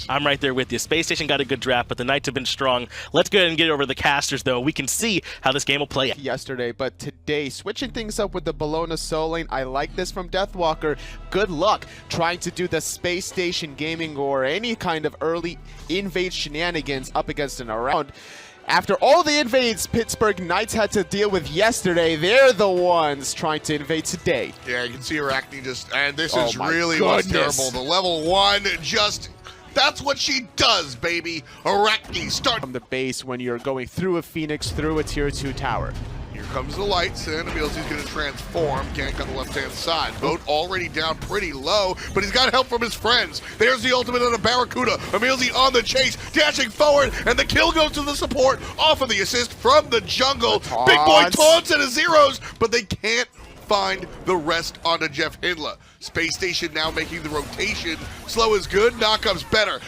I'm right there with you. Spacestation got a good draft, but the Knights have been strong. Let's go ahead and get over the casters, though. We can see how this game will play out. Yesterday, but today, switching things up with the Bologna Soul Lane. I like this from Deathwalker. Good luck trying to do the Space Station gaming or any kind of early invade shenanigans up against an around. After all the invades Pittsburgh Knights had to deal with yesterday, they're the ones trying to invade today. Yeah, you can see Arachne just, and this is really what's terrible. The level 1 just, that's what she does, baby. Arachne start from the base when you're going through a Phoenix, through a tier 2 tower. Here comes the lights, and Emilzi's going to transform. Gank on the left-hand side. Vote already down pretty low, but he's got help from his friends. There's the ultimate on a Barracuda. Emilzi on the chase, dashing forward, and the kill goes to the support. Off of the assist from the jungle. Big boy taunts and a zeros, but they can't find the rest onto Jeff Hindla. Space Station now making the rotation. Slow is good, knockup's better.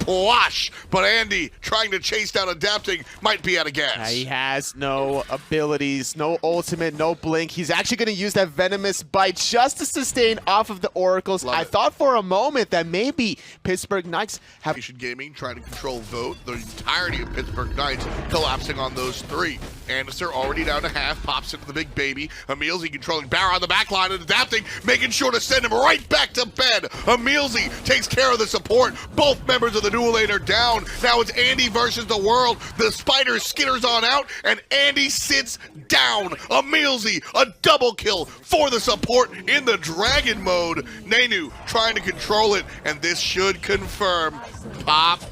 Pwash! But Andy, trying to chase down adapting, might be out of gas. He has no abilities, no ultimate, no blink. He's actually going to use that venomous bite just to sustain off of the oracles. I thought for a moment that maybe Pittsburgh Knights have Gaming trying to control Vote. The entirety of Pittsburgh Knights collapsing on those three. Annister already down to half, pops into the big baby. Emilzi controlling Barra on the back line and adapting, making sure to send him right back to bed. Emilzi takes care of the support. Both members of the dual lane are down. Now it's Andy versus the world. The spider skitters on out, and Andy sits down. Emilzi, a double kill for the support in the dragon mode. Nenu trying to control it, and this should confirm. Pop.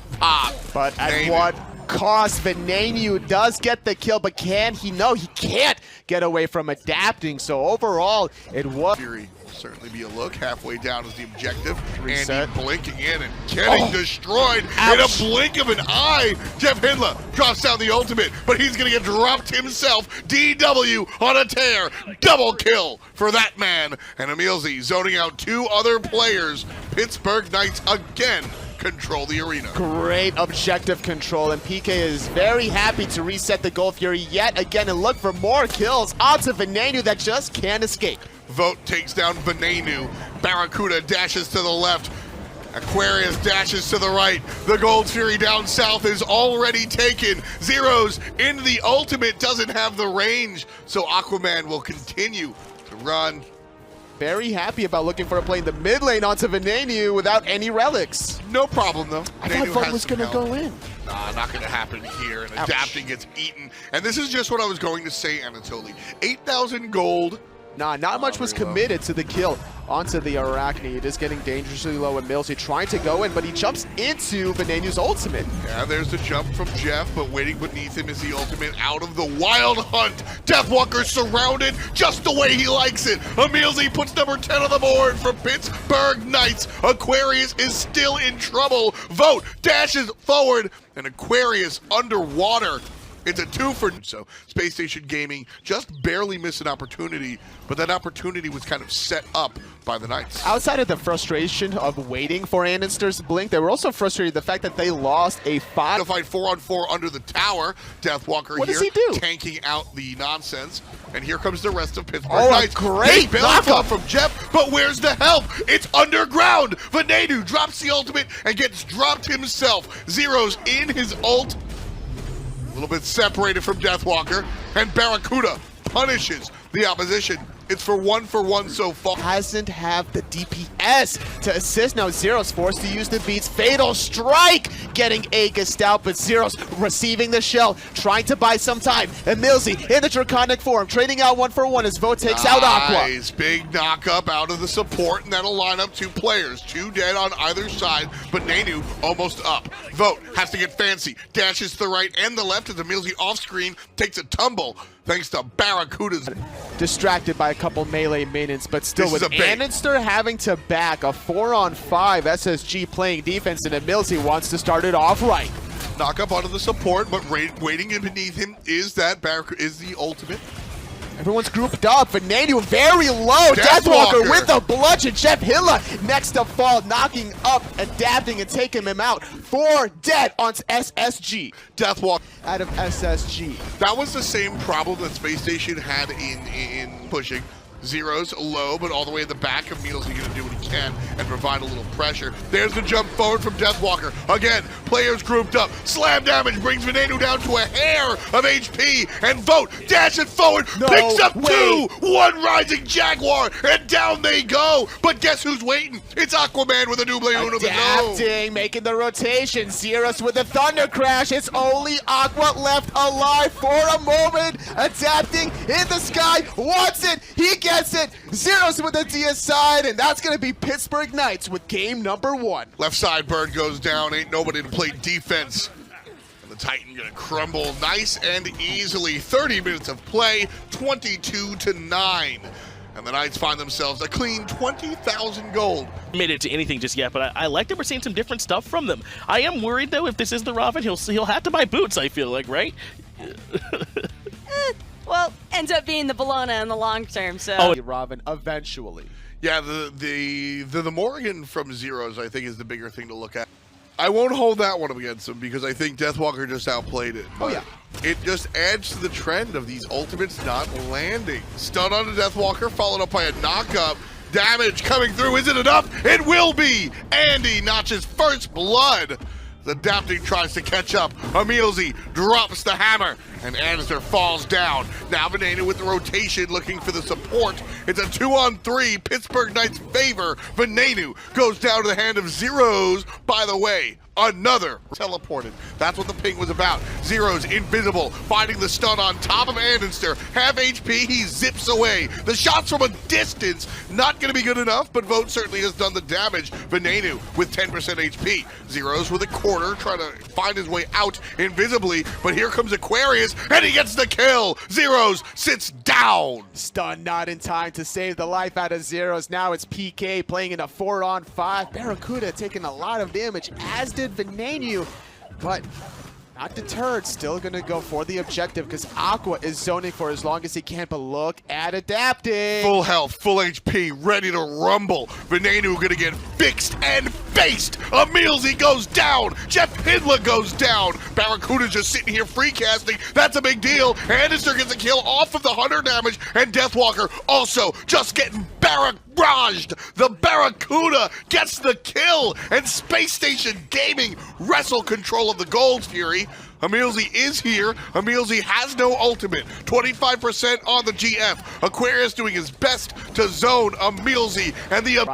But at what cost? Venenu does get the kill, but can he? No, he can't get away from adapting. So overall, it was Fury will certainly be a look. Halfway down is the objective. Reset. Andy blinking in and getting destroyed in a blink of an eye. Jeff Hindla drops down the ultimate, but he's going to get dropped himself. DW on a tear. Double kill for that man. And Emilzi zoning out two other players. Pittsburgh Knights again control the arena. Great objective control, and PK is very happy to reset the Gold Fury yet again and look for more kills onto Venenu that just can't escape. Vote takes down Venenu. Barracuda dashes to the left. Aquarius dashes to the right. The Gold Fury down south is already taken. Zeros into the ultimate, doesn't have the range, so Aquaman will continue to run. Very happy about looking for a play in the mid lane onto Venenu without any relics. No problem, though. I thought Vote was going to go in. Nah, not going to happen here. And adapting gets eaten. And this is just what I was going to say, Anatoly. 8,000 gold. Nah, not much was committed to the kill onto the Arachne. It is getting dangerously low, and Milsey trying to go in, but he jumps into Venenu's ultimate. Yeah, there's the jump from Jeff, but waiting beneath him is the ultimate out of the wild hunt. Deathwalker surrounded just the way he likes it. Emilzi puts number 10 on the board for Pittsburgh Knights. Aquarius is still in trouble. Vote dashes forward, and Aquarius underwater. It's a 2 for, so Space Station Gaming just barely missed an opportunity, but that opportunity was kind of set up by the Knights. Outside of the frustration of waiting for Annister's blink, they were also frustrated the fact that they lost a 5 to fight 4-on-4 under the tower. Deathwalker what here does he do? Tanking out the nonsense, and here comes the rest of Pittsburgh A Knights. great knockup from Jeff, but where's the help? It's underground. Venenu drops the ultimate and gets dropped himself. Zeros in his ult. A little bit separated from Deathwalker, and Barracuda punishes the opposition. It's for one so far. Hasn't have the DPS to assist. Now Zero's forced to use the beats. Fatal Strike getting Aegis out, but Zero's receiving the shell, trying to buy some time. And Milsey in the Draconic form, trading out 1-for-1 as Vote takes out Aqua. Nice, big knockup out of the support, and that'll line up two players. Two dead on either side, but Nenu almost up. Vote has to get fancy. Dashes to the right and the left as Emilzi off screen takes a tumble thanks to Barracuda's. Distracted by a couple melee minions, but still with Annister having to back a 4-on-5 SSG playing defense, and Emilzi wants to start it off right. Knock up onto the support, but waiting in beneath him is that Barracuda is the ultimate. Everyone's grouped up. Venenu very low. Deathwalker with the bludgeon. Jeff Hindla next to fall, knocking up, adapting, and taking him out. 4 dead on SSG. Deathwalker out of SSG. That was the same problem that Space Station had in pushing. Zero's low, but all the way in the back. Emil's gonna do what he can and provide a little pressure. There's the jump forward from Deathwalker. Again, players grouped up. Slam damage brings Venenu down to a hair of HP, and Vote dashes forward, picks up two, one rising Jaguar, and down they go. But guess who's waiting? It's Aquaman with a double uno the no. Adapting, making the rotation. Zeros with a thunder crash. It's only Aqua left alive for a moment. Adapting in the sky, wants it, he gets it. Zeros with the DS side, and that's gonna be Pittsburgh Knights with game number 1. Left side bird goes down, ain't nobody to play defense. And the Titan gonna crumble nice and easily. 30 minutes of play, 22-9. And the Knights find themselves a clean 20,000 gold. Made it to anything just yet, but I like that we're seeing some different stuff from them. I am worried though, if this is the Robin, he'll have to buy boots, I feel like, right? Well, ends up being the Bologna in the long term, so. Oh, Robin, eventually. Yeah, the Morgan from Zeros, I think, is the bigger thing to look at. I won't hold that one up against him because I think Deathwalker just outplayed it. Oh, yeah. It just adds to the trend of these ultimates not landing. Stun on the Deathwalker, followed up by a knockup. Damage coming through. Is it enough? It will be! Andy notches first blood. The Adapting tries to catch up. Emilzy drops the hammer, and Anderson falls down. Now Venenu with the rotation looking for the support. It's a 2-on-3. Pittsburgh Knights favor. Venenu goes down to the hand of Zeros. By the way, another teleported. That's what the ping was about. Zero's invisible, finding the stun on top of Andenster. Half HP, he zips away. The shots from a distance, not going to be good enough, but Vote certainly has done the damage. Venenu with 10% HP. Zero's with a quarter, trying to find his way out invisibly, but here comes Aquarius, and he gets the kill. Zero's sits down. Stun not in time to save the life out of Zeros. Now it's PK playing in a 4-on-5. Barracuda taking a lot of damage, as did Venenu, but not deterred, still gonna go for the objective because Aqua is zoning for as long as he can, but look at Adapting. Full health, full HP, ready to rumble. Venenu gonna get fixed and faced. Emilzy goes down. Jeff Hidla goes down. Barracuda's just sitting here free casting. That's a big deal. Anderson gets a kill off of the 100 damage, and Deathwalker also just getting barraged. The Barracuda gets the kill, and Space Station Gaming wrestle control of the Gold Fury. Emilzy is here. Emilzy has no ultimate. 25% on the GF. Aquarius doing his best to zone Emilzy and the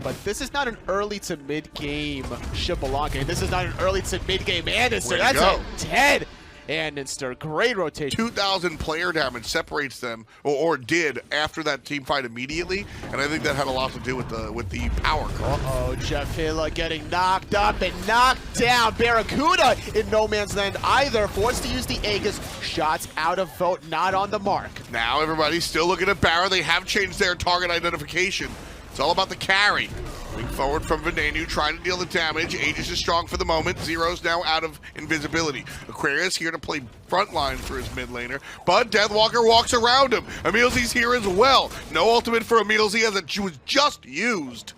But this is not an early to mid-game Xbalanque. This is not an early to mid-game Anderson. That's a 10. Andenster, great rotation. 2,000 player damage separates them, or did, after that team fight immediately, and I think that had a lot to do with the power call. Uh-oh, Jeff Hilla getting knocked up and knocked down. Barracuda in no man's land either, forced to use the Aegis. Shots out of Vote, not on the mark. Now everybody's still looking at Barra. They have changed their target identification. It's all about the carry. Moving forward from Venenu, trying to deal the damage. Aegis is strong for the moment. Zero's now out of invisibility. Aquarius here to play frontline for his mid laner, but Deathwalker walks around him. Emilzy's here as well. No ultimate for Emilzy as it was just used.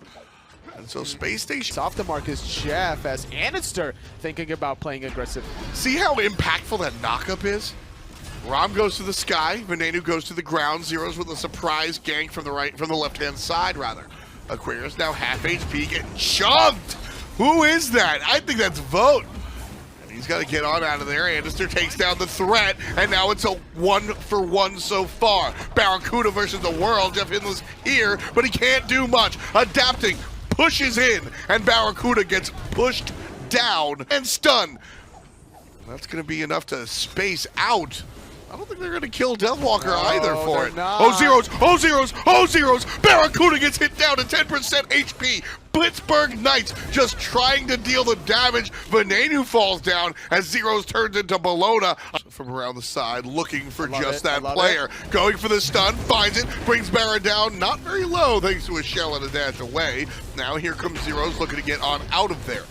And so Space Station. Off the mark is Jeff as Andenster thinking about playing aggressive. See how impactful that knockup is? Rom goes to the sky, Venenu goes to the ground. Zero's with a surprise gank from the left-hand side, rather. Aquarius now half HP, getting chunked. Who is that? I think that's Vote. And he's got to get on out of there. Anderson takes down the threat, and now it's a 1-for-1 so far. Barracuda versus the world. Jeff Hidla's here, but he can't do much. Adapting, pushes in, and Barracuda gets pushed down and stunned. That's going to be enough to space out. I don't think they're going to kill Deathwalker either for it. Not. Oh, Zeros! Oh, Zeros! Oh, Zeros! Barracuda gets hit down to 10% HP. Pittsburgh Knights just trying to deal the damage. Venenu falls down as Zeros turns into Bologna from around the side, looking for just that player. Going for the stun, finds it, brings Barra down, not very low thanks to a shell and a dash away. Now here comes Zeros looking to get on out of there.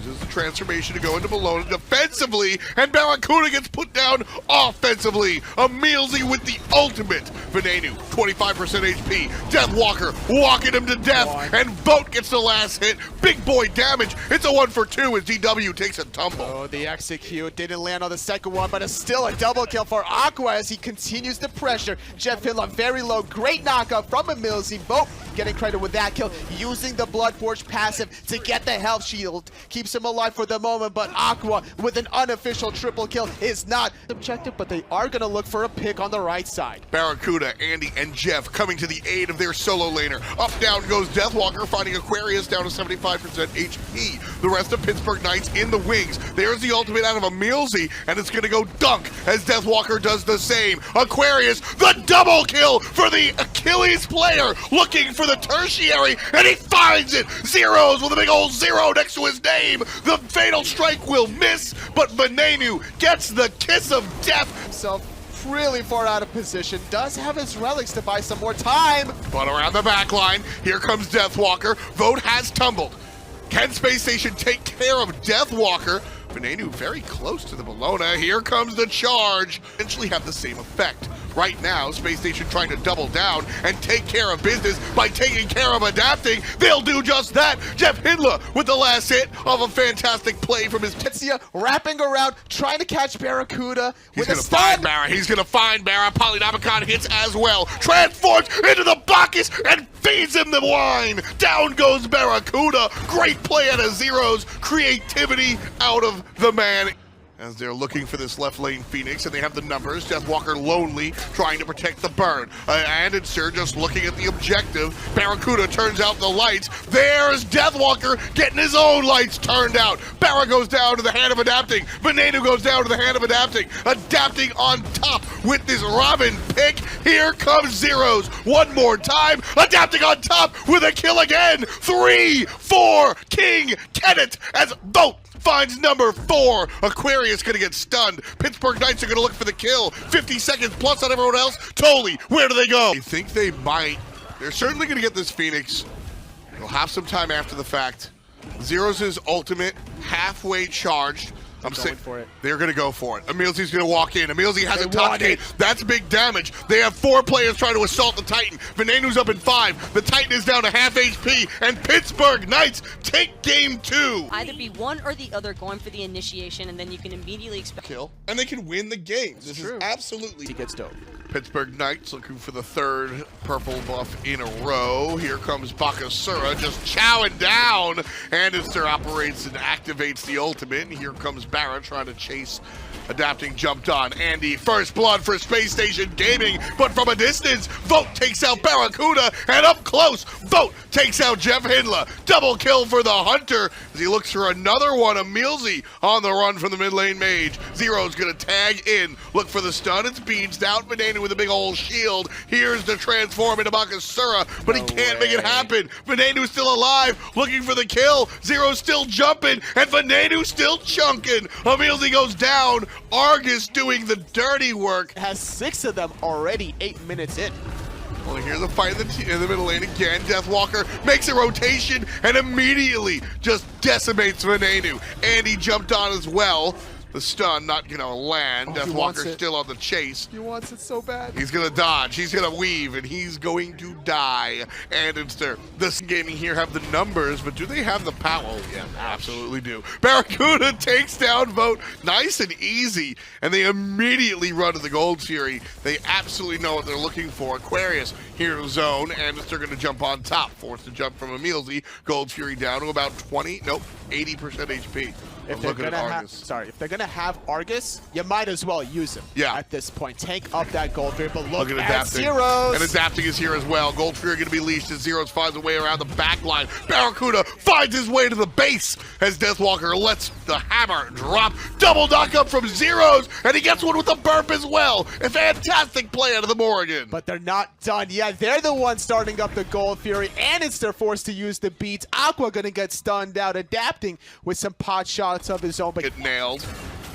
uses the transformation to go into Bologna defensively, and Barracuda gets put down offensively. Emilzy with the ultimate. Venenu, 25% HP. Deathwalker walking him to death, and Vote gets the last hit. Big boy damage. It's a 1 for 2 as DW takes a tumble. Oh, the execute didn't land on the second one, but it's still a double kill for Aqua as he continues the pressure. Jeff Hilla very low. Great knockup from Emilzy. Vote getting credit with that kill, using the Blood Forge passive to get the health shield. Keeps him alive for the moment, but Aqua with an unofficial triple kill is not objective, but they are going to look for a pick on the right side. Barracuda, Andy, and Jeff coming to the aid of their solo laner. Up, down goes Deathwalker, finding Aquarius down to 75% HP. The rest of Pittsburgh Knights in the wings. There's the ultimate out of Emilzy, and it's going to go dunk as Deathwalker does the same. Aquarius, the double kill for the Achilles player, looking for the tertiary, and he finds it! Zeros with a big old 0 next to his name. The fatal strike will miss, but Venenu gets the kiss of death. Himself really far out of position, does have his relics to buy some more time. But around the back line, here comes Deathwalker. Vote has tumbled. Can Spacestation take care of Deathwalker? Venenu very close to the Bologna. Here comes the charge. Eventually have the same effect. Right now, Spacestation trying to double down and take care of business by taking care of adapting. They'll do just that. Jeff Hindla with the last hit of a fantastic play from his Tetsuya wrapping around, trying to catch Barracuda with a He's stun. gonna find Barra. He's gonna find Barra. Polynamicon hits as well. Transforms into the Bacchus and feeds him the wine. Down goes Barracuda. Great play out of Zeros. Creativity out of the man. As they're looking for this left lane Phoenix, and they have the numbers. Deathwalker lonely, trying to protect the burn. And it's Sir just looking at the objective. Barracuda turns out the lights. There's Deathwalker getting his own lights turned out. Barra goes down to the hand of adapting. Venenu goes down to the hand of adapting. Adapting on top with this Robin pick. Here comes Zeros. One more time. Adapting on top with a kill again. 3-4. King Kenneth as Vote finds number 4. Aquarius gonna get stunned. Pittsburgh Knights are gonna look for the kill. 50 seconds plus on everyone else. Totally, where do they go? I think they might. They're certainly gonna get this Phoenix. They'll have some time after the fact. Zeros' ultimate, halfway charged. I'm saying for it. They're going to go for it. Emilzy's going to walk in. Emilzy has a top gate. That's big damage. They have 4 players trying to assault the Titan. Venenu's up in 5. The Titan is down to half HP, and Pittsburgh Knights take game 2. Either be one or the other going for the initiation, and then you can immediately expect Kill, and they can win the game. This is absolutely. He gets dope. Pittsburgh Knights looking for the 3rd purple buff in a row. Here comes Bakasura just chowing down. Anderson operates and activates the ultimate. And here comes Barra trying to chase. Adapting jumped on. Andy, first blood for Space Station Gaming, but from a distance, Vote takes out Barracuda, and up close, Vote takes out Jeff Hindla. Double kill for the Hunter as he looks for another one. Emilzy on the run from the mid lane mage. Zero's gonna tag in, look for the stun. It's beansed out. Venenu with a big old shield. Here's the transform into Bakasura, but he can't make it happen. Venenu's still alive, looking for the kill. Zero's still jumping, and Venenu's still chunking. Emilzy goes down. Argus doing the dirty work. Has 6 of them already 8 minutes in. Well, here's a fight in the middle lane again. Deathwalker makes a rotation and immediately just decimates Venenu. Andy jumped on as well. The stun not gonna land. Deathwalker still on the chase. He wants it so bad. He's gonna dodge, he's gonna weave, and he's going to die. And instead, this gaming here have the numbers, but do they have the power? Oh, yeah, absolutely do. Barracuda takes down Vote, nice and easy, and they immediately run to the Gold Fury. They absolutely know what they're looking for. Aquarius here in zone, and they're gonna jump on top. Forced to jump from Emilzy. Gold Fury down to about 80% HP. If they're gonna have Argus, you might as well use him. Yeah. At this point, tank up that Gold Fury, but look at adapting. Zeros. And adapting is here as well. Gold Fury gonna be leashed as Zeros finds a way around the back line. Barracuda finds his way to the base as Deathwalker lets the hammer drop. Double knock up from Zeros, and he gets one with the burp as well. A fantastic play out of the Morrigan. But they're not done yet. They're the ones starting up the Gold Fury, and it's their forced to use the beats. Aqua gonna get stunned out, adapting with some pot shots of his own, but get nailed.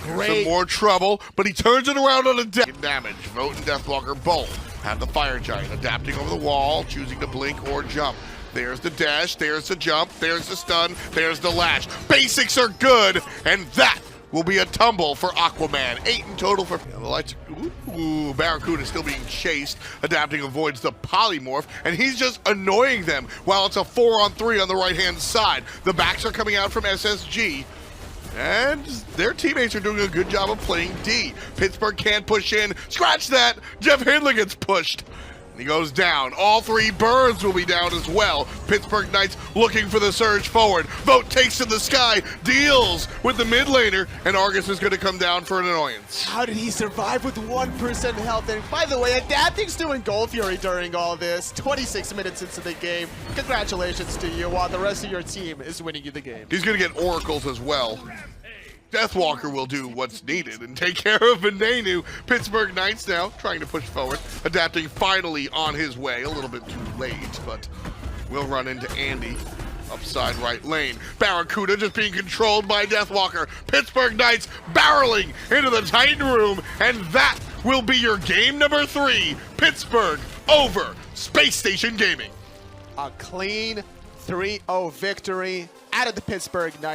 Great. Some more trouble, but he turns it around on a damage. Vote and Deathwalker both have the Fire Giant adapting over the wall, choosing to blink or jump. There's the dash, there's the jump, there's the stun, there's the lash. Basics are good, and that will be a tumble for Aquaman. 8 in total for the lights. Ooh, Barracuda still being chased. Adapting avoids the polymorph, and he's just annoying them while it's a 4-on-3 on the right-hand side. The backs are coming out from SSG, and their teammates are doing a good job of playing D. Pittsburgh can't push in. Scratch that! Jeff Hindley gets pushed. And he goes down. All 3 birds will be down as well. Pittsburgh Knights looking for the surge forward. Vote takes to the sky, deals with the mid laner, and Argus is going to come down for an annoyance. How did he survive with 1% health? And by the way, Adapting's doing Gold Fury during all this. 26 minutes into the game. Congratulations to you, while the rest of your team is winning you the game. He's going to get oracles as well. Deathwalker will do what's needed and take care of Venenu. Pittsburgh Knights now trying to push forward. Adapting finally on his way. A little bit too late, but we'll run into Andy. Upside right lane. Barracuda just being controlled by Deathwalker. Pittsburgh Knights barreling into the Titan room, and that will be your game number 3. Pittsburgh over Space Station Gaming. A clean 3-0 victory out of the Pittsburgh Knights.